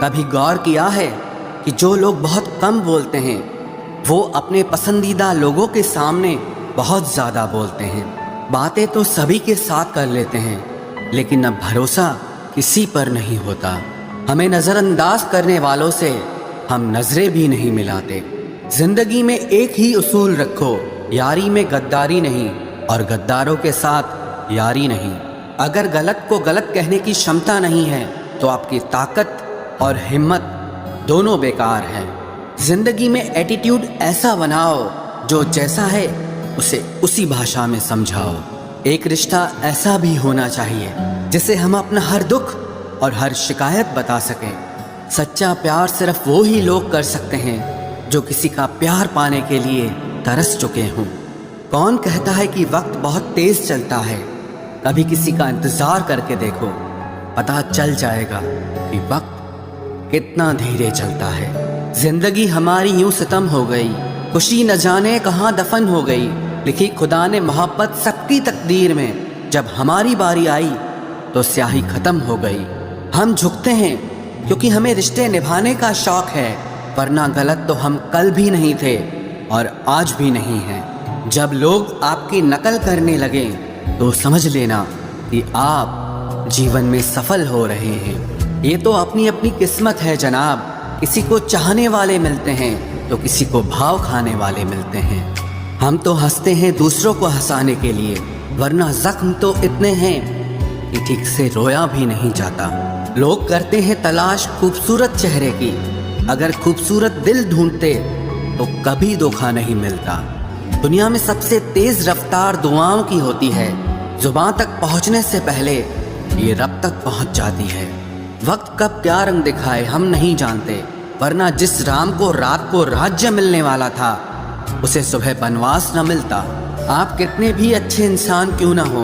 कभी गौर किया है कि जो लोग बहुत कम बोलते हैं वो अपने पसंदीदा लोगों के सामने बहुत ज़्यादा बोलते हैं। बातें तो सभी के साथ कर लेते हैं, लेकिन अब भरोसा किसी पर नहीं होता। हमें नज़रअंदाज करने वालों से हम नजरें भी नहीं मिलाते। जिंदगी में एक ही उसूल रखो, यारी में गद्दारी नहीं और गद्दारों के साथ यारी नहीं। अगर गलत को गलत कहने की क्षमता नहीं है तो आपकी ताकत और हिम्मत दोनों बेकार हैं। जिंदगी में एटीट्यूड ऐसा बनाओ जो जैसा है उसे उसी भाषा में समझाओ। एक रिश्ता ऐसा भी होना चाहिए जिसे हम अपना हर दुख और हर शिकायत बता सकें। सच्चा प्यार सिर्फ वो ही लोग कर सकते हैं जो किसी का प्यार पाने के लिए तरस चुके हों। कौन कहता है कि वक्त बहुत तेज चलता है? कभी किसी का इंतजार करके देखो, पता चल जाएगा कि वक्त कितना धीरे चलता है। जिंदगी हमारी यूं सितम हो गई, खुशी न जाने कहाँ दफन हो गई। लिखी खुदा ने मोहब्बत सबकी तकदीर में, जब हमारी बारी आई तो स्याही खत्म हो गई। हम झुकते हैं क्योंकि हमें रिश्ते निभाने का शौक है, वरना गलत तो हम कल भी नहीं थे और आज भी नहीं हैं। जब लोग आपकी नकल करने लगे तो समझ लेना कि आप जीवन में सफल हो रहे हैं। ये तो अपनी अपनी किस्मत है जनाब। किसी को चाहने वाले मिलते हैं तो किसी को भाव खाने वाले मिलते हैं। हम तो हंसते हैं दूसरों को हंसाने के लिए, वरना जख्म तो इतने हैं कि ठीक से रोया भी नहीं जाता। लोग करते हैं तलाश खूबसूरत चेहरे की, अगर खूबसूरत दिल ढूंढते तो कभी धोखा नहीं मिलता। दुनिया में सबसे तेज रफ्तार दुआओं की होती है, जुबान तक पहुंचने से पहले ये रब तक पहुंच जाती है। वक्त कब क्या रंग दिखाए हम नहीं जानते, वरना जिस राम को रात को राज्य मिलने वाला था उसे सुबह बनवास न मिलता। आप कितने भी अच्छे इंसान क्यों ना हो,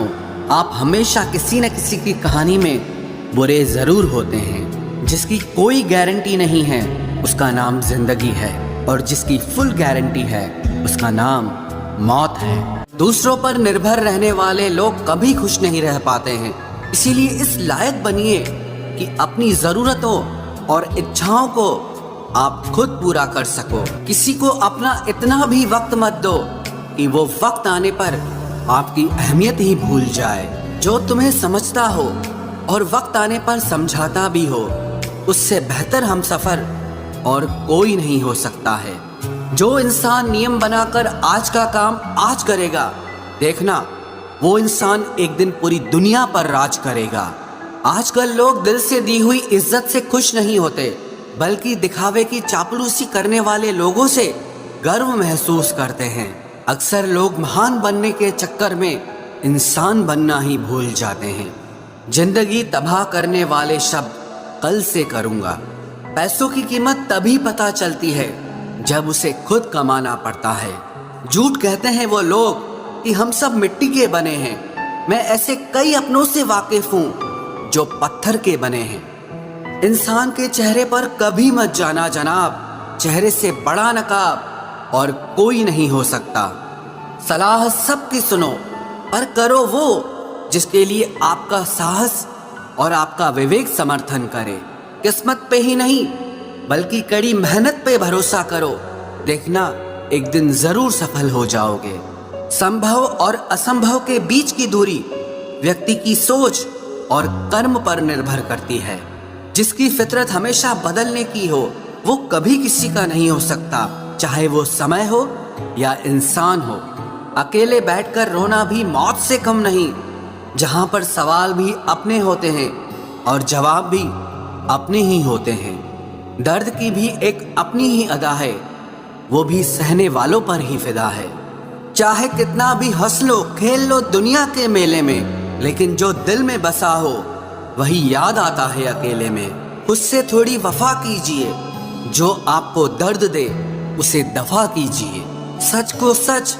आप हमेशा किसी न किसी की कहानी में बुरे जरूर होते हैं। जिसकी कोई गारंटी नहीं है उसका नाम जिंदगी है, और जिसकी फुल गारंटी है उसका नाम मौत है। दूसरों पर निर्भर रहने वाले लोग कभी खुश नहीं रह पाते हैं। इसीलिए इस लायक बनिए कि अपनी ज़रूरतों और इच्छाओं को आप खुद पूरा कर सको। किसी को अपना इतना भी वक्त मत दो कि वो वक्त आने पर आपकी अहमियत ही भूल जाए। जो तुम्हें समझता हो और वक्त आने पर समझाता भी हो, उससे बेहतर हमसफर और कोई नहीं हो सकता है। जो इंसान नियम बनाकर आज का काम आज करेगा, देखना वो इंसान एक दिन पूरी दुनिया पर राज करेगा। आजकल लोग दिल से दी हुई इज्जत से खुश नहीं होते, बल्कि दिखावे की चापलूसी करने वाले लोगों से गर्व महसूस करते हैं। अक्सर लोग महान बनने के चक्कर में इंसान बनना ही भूल जाते हैं। जिंदगी तबाह करने वाले शब्द कल से करूँगा। पैसों की कीमत तभी पता चलती है जब उसे खुद कमाना पड़ता है। झूठ कहते हैं वो लोग कि हम सब मिट्टी के बने हैं। मैं ऐसे कई अपनों से वाकिफ हूँ जो पत्थर के बने हैं। इंसान के चेहरे पर कभी मत जाना जनाब, चेहरे से बड़ा नकाब और कोई नहीं हो सकता। सलाह सबकी सुनो, पर करो वो जिसके लिए आपका साहस और आपका विवेक समर्थन करे। किस्मत पे ही नहीं बल्कि कड़ी मेहनत पे भरोसा करो, देखना एक दिन जरूर सफल हो जाओगे। संभव और असंभव के बीच की दूरी व्यक्ति की सोच और कर्म पर निर्भर करती है। जिसकी फितरत हमेशा बदलने की हो वो कभी किसी का नहीं हो सकता, चाहे वो समय हो या इंसान हो। अकेले बैठकर रोना भी मौत से कम नहीं, जहां पर सवाल भी अपने होते हैं और जवाब भी अपने ही होते हैं। दर्द की भी एक अपनी ही अदा है, वो भी सहने वालों पर ही फिदा है। चाहे कितना भी हंस लो खेल लो दुनिया के मेले में, लेकिन जो दिल में बसा हो वही याद आता है अकेले में। उससे थोड़ी वफा कीजिए, जो आपको दर्द दे उसे दफा कीजिए। सच को सच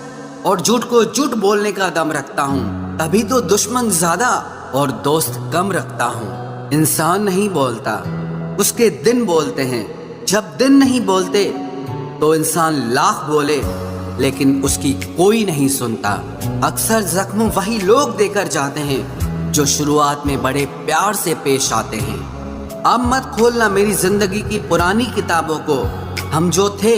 और झूठ को झूठ बोलने का दम रखता हूँ, तभी तो दुश्मन ज्यादा और दोस्त कम रखता हूँ। इंसान नहीं बोलता, उसके दिन बोलते हैं। जब दिन नहीं बोलते तो इंसान लाख बोले लेकिन उसकी कोई नहीं सुनता। अक्सर जख्म वही लोग देकर जाते हैं जो शुरुआत में बड़े प्यार से पेश आते हैं। अब मत खोलना मेरी जिंदगी की पुरानी किताबों को। हम जो थे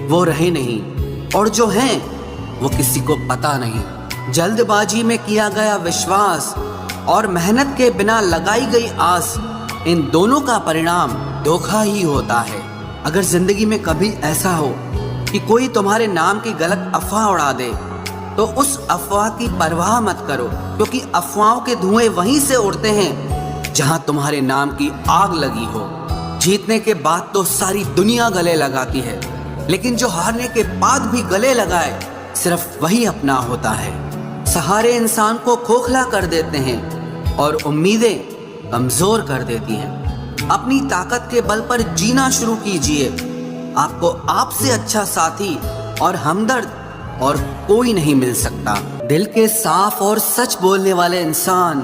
वो रहे नहीं, और जो हैं वो किसी को पता नहीं। जल्दबाजी में किया गया विश्वास और मेहनत के बिना लगाई गई आस, इन दोनों का परिणाम धोखा ही होता है। अगर जिंदगी में कभी ऐसा हो कि कोई तुम्हारे नाम की गलत अफवाह उड़ा दे, तो उस अफवाह की परवाह मत करो, क्योंकि अफवाहों के धुएं वहीं से उड़ते हैं जहां तुम्हारे नाम की आग लगी हो। जीतने के बाद तो सारी दुनिया गले लगाती है, लेकिन जो हारने के बाद भी गले लगाए सिर्फ वही अपना होता है। सहारे इंसान को खोखला कर देते हैं और उम्मीदें कमजोर कर देती हैं। अपनी ताकत के बल पर जीना शुरू कीजिए। आपको आपसे अच्छा साथी और हमदर्द और कोई नहीं मिल सकता। दिल के साफ और सच बोलने वाले इंसान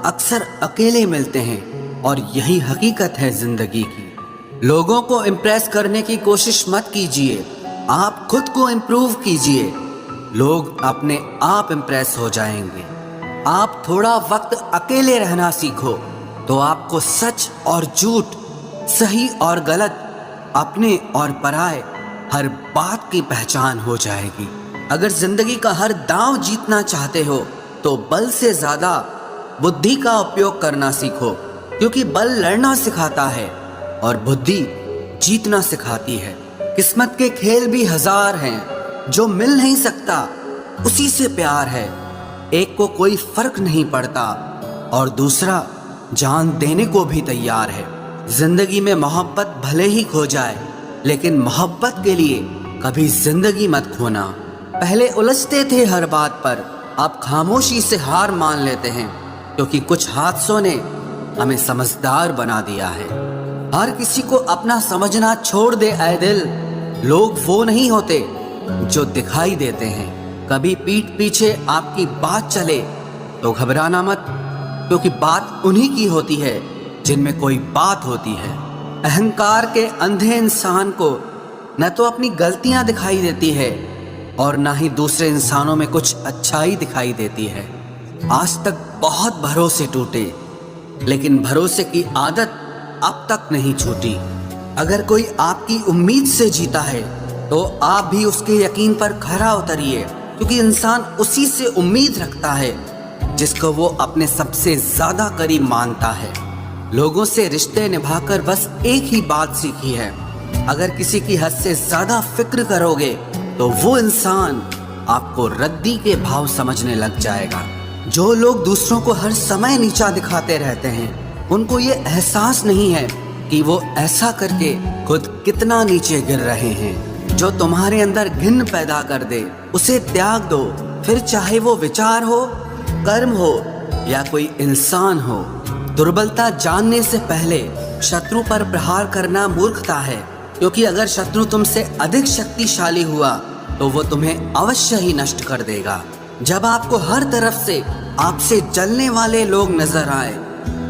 अक्सर अकेले मिलते हैं, और यही हकीकत है जिंदगी की। लोगों को इम्प्रेस करने की कोशिश मत कीजिए, आप खुद को इम्प्रूव कीजिए। लोग अपने आप इम्प्रेस हो जाएंगे। आप थोड़ा वक्त अकेले रहना सीखो, तो आपको सच और झूठ, सही और गलत, अपने और पराये हर बात की पहचान हो जाएगी। अगर जिंदगी का हर दांव जीतना चाहते हो तो बल से ज्यादा बुद्धि का उपयोग करना सीखो, क्योंकि बल लड़ना सिखाता है और बुद्धि जीतना सिखाती है। किस्मत के खेल भी हजार हैं, जो मिल नहीं सकता उसी से प्यार है। एक को कोई फर्क नहीं पड़ता और दूसरा जान देने को भी तैयार है। जिंदगी में मोहब्बत भले ही खो जाए, लेकिन मोहब्बत के लिए कभी जिंदगी मत खोना। पहले उलझते थे हर बात पर, अब खामोशी से हार मान लेते हैं, क्योंकि कुछ हादसों ने हमें समझदार बना दिया है। हर किसी को अपना समझना छोड़ दे ऐ दिल। लोग वो नहीं होते जो दिखाई देते हैं। कभी पीठ पीछे आपकी बात चले तो घबराना मत, क्योंकि बात उन्हीं की होती है जिनमें कोई बात होती है। अहंकार के अंधे इंसान को न तो अपनी गलतियां दिखाई देती है और ना ही दूसरे इंसानों में कुछ अच्छाई दिखाई देती है। आज तक बहुत भरोसे टूटे, लेकिन भरोसे की आदत अब तक नहीं छूटी। अगर कोई आपकी उम्मीद से जीता है तो आप भी उसके यकीन पर खरा उतरिए, क्योंकि इंसान उसी से उम्मीद रखता है जिसको वो अपने सबसे ज्यादा करीब मानता है। लोगों से रिश्ते निभाकर बस एक ही बात सीखी है, अगर किसी की हद से ज्यादा फिक्र करोगे तो वो इंसान आपको रद्दी के भाव समझने लग जाएगा। जो लोग दूसरों को हर समय नीचा दिखाते रहते हैं, उनको ये एहसास नहीं है कि वो ऐसा करके खुद कितना नीचे गिर रहे हैं। जो तुम्हारे अंदर घिन पैदा कर दे उसे त्याग दो, फिर चाहे वो विचार हो, कर्म हो या कोई इंसान हो। दुर्बलता जानने से पहले शत्रु पर प्रहार करना मूर्खता है, क्योंकि अगर शत्रु तुमसे अधिक शक्तिशाली हुआ तो वो तुम्हें अवश्य ही नष्ट कर देगा। जब आपको हर तरफ से आपसे जलने वाले लोग नजर आए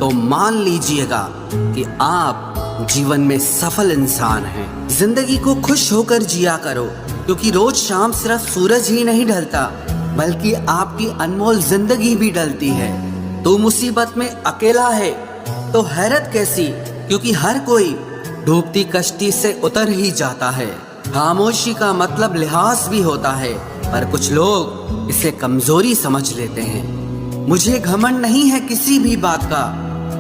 तो मान लीजिएगा कि आप जीवन में सफल इंसान हैं। जिंदगी को खुश होकर जिया करो, क्योंकि रोज शाम सिर्फ सूरज ही नहीं ढलता, बल्कि आपकी अनमोल जिंदगी भी ढलती है। तू मुसीबत में अकेला है तो हैरत कैसी, क्योंकि हर कोई डूबती कश्ती से उतर ही जाता है। खामोशी का मतलब लिहाज भी होता है, पर कुछ लोग इसे कमजोरी समझ लेते हैं। मुझे घमंड नहीं है किसी भी बात का,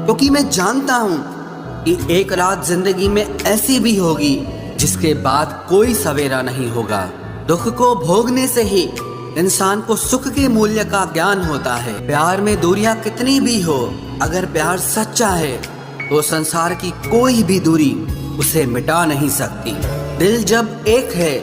क्योंकि मैं जानता हूँ कि एक रात जिंदगी में ऐसी भी होगी जिसके बाद कोई सवेरा नहीं होगा। दुख को भोगने से ही इंसान को सुख के मूल्य का ज्ञान होता है। प्यार में दूरियां कितनी भी हो, अगर प्यार सच्चा है तो संसार की कोई भी दूरी उसे मिटा नहीं सकती। दिल जब एक है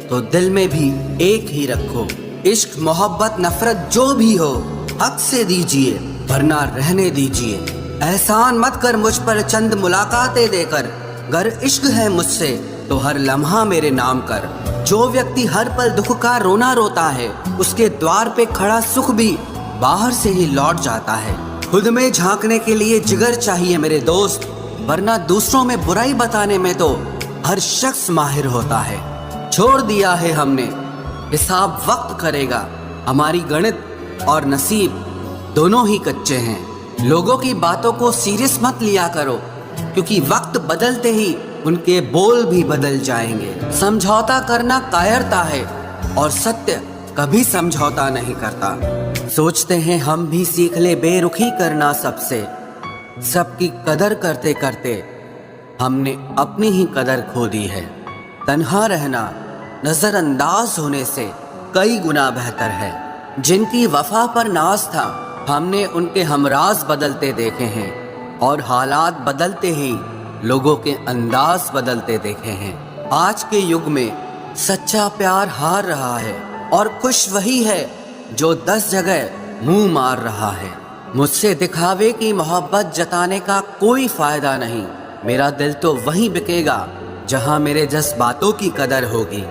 तो दिल में भी एक ही रखो। इश्क मोहब्बत नफरत जो भी हो हक से दीजिए, वरना रहने दीजिए। एहसान मत कर मुझ पर चंद मुलाकातें देकर, गर इश्क है मुझसे तो हर लम्हा मेरे नाम कर। जो व्यक्ति हर पल दुख का रोना रोता है, उसके द्वार पे खड़ा सुख भी बाहर से ही लौट जाता है। खुद में झांकने के लिए जिगर चाहिए मेरे दोस्त, वरना दूसरों में बुराई बताने में तो हर शख्स माहिर होता है। छोड़ दिया है हमने, हिसाब वक्त करेगा। हमारी गणित और नसीब दोनों ही कच्चे हैं। लोगों की बातों को सीरियस मत लिया करो, क्योंकि वक्त बदलते ही उनके बोल भी बदल जाएंगे। समझौता करना कायरता है और सत्य कभी समझौता नहीं करता। सोचते हैं हम भी सीख ले बेरुखी करना सबसे, सबकी कदर करते करते हमने अपनी ही कदर खो दी है। तन्हा रहना नजरअंदाज होने से कई गुना बेहतर है। जिनकी वफा पर नाज था हमने उनके हमराज बदलते देखे हैं, और हालात बदलते ही लोगों के अंदाज बदलते देखे हैं। आज के युग में सच्चा प्यार हार रहा है और खुश वही है जो 10 जगह मुंह मार रहा है। मुझसे दिखावे की मोहब्बत जताने का कोई फायदा नहीं। मेरा दिल तो वहीं बिकेगा जहां मेरे जज्बातों की कदर होगी।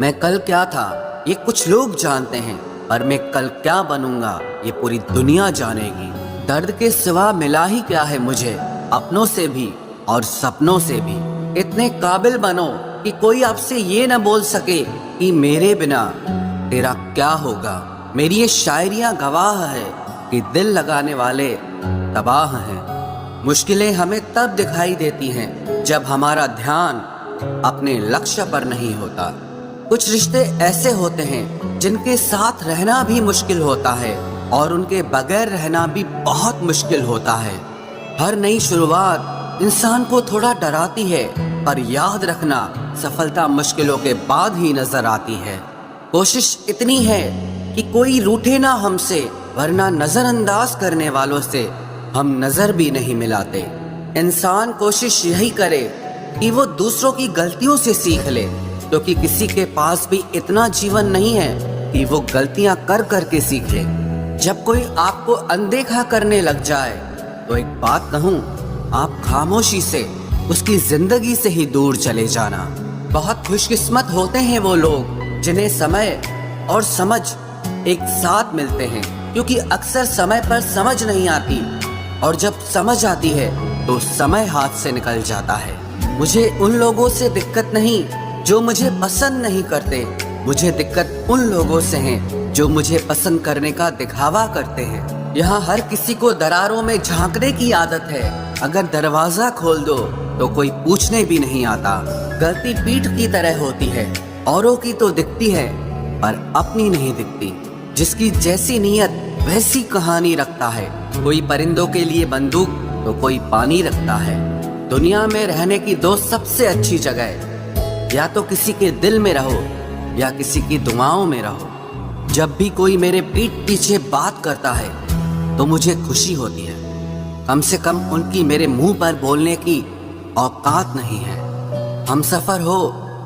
मैं कल क्या था ये कुछ लोग जानते हैं, पर मैं कल क्या बनूंगा ये पूरी दुनिया जानेगी। दर्द के सिवा मिला ही क्या है मुझे अपनों से भी और सपनों से भी। इतने काबिल बनो कि कोई आपसे ये न बोल सके कि मेरे बिना तेरा क्या होगा। मेरी ये शायरियाँ गवाह है कि दिल लगाने वाले तबाह हैं। मुश्किलें हमें तब दिखाई देती हैं जब हमारा ध्यान अपने लक्ष्य पर नहीं होता। कुछ रिश्ते ऐसे होते हैं जिनके साथ रहना भी मुश्किल होता है और उनके बगैर रहना भी बहुत मुश्किल होता है। हर नई शुरुआत इंसान को थोड़ा डराती है, पर याद रखना सफलता मुश्किलों के बाद ही नजर आती है। कोशिश इतनी है कि कोई रूठे ना हमसे, वरना नजरअंदाज करने वालों से हम नजर भी नहीं मिलाते। इंसान कोशिश यही करे कि वो दूसरों की गलतियों से सीख ले, क्योंकि किसी के पास भी इतना जीवन नहीं है कि वो गलतियां कर करके सीख ले। जब कोई आपको अनदेखा करने लग जाए तो एक बात कहूँ, आप खामोशी से उसकी जिंदगी से ही दूर चले जाना। बहुत खुशकिस्मत होते हैं वो लोग जिन्हें समय और समझ एक साथ मिलते हैं, क्योंकि अक्सर समय पर समझ नहीं आती और जब समझ आती है तो समय हाथ से निकल जाता है। मुझे उन लोगों से दिक्कत नहीं जो मुझे पसंद नहीं करते, मुझे दिक्कत उन लोगों से है जो मुझे पसंद करने का दिखावा करते हैं। यहाँ हर किसी को दरारों में झांकने की आदत है। अगर दरवाजा खोल दो तो कोई पूछने भी नहीं आता। गलती पीठ की तरह होती है, औरों की तो दिखती है पर अपनी नहीं दिखती। जिसकी जैसी नीयत वैसी कहानी रखता है। कोई परिंदों के लिए बंदूक तो कोई पानी रखता है। दुनिया में रहने की दो सबसे अच्छी जगह, या तो किसी के दिल में रहो या किसी की दुआओं में रहो। जब भी कोई मेरे पीठ पीछे बात करता है तो मुझे खुशी होती है। कम से कम उनकी मेरे मुंह पर बोलने की औकात नहीं है। हम सफर हो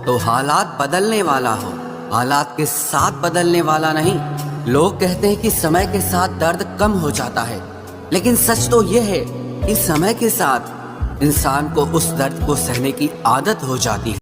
तो हालात बदलने वाला हो, हालात के साथ बदलने वाला नहीं। लोग कहते हैं कि समय के साथ दर्द कम हो जाता है, लेकिन सच तो यह है कि समय के साथ इंसान को उस दर्द को सहने की आदत हो जाती है।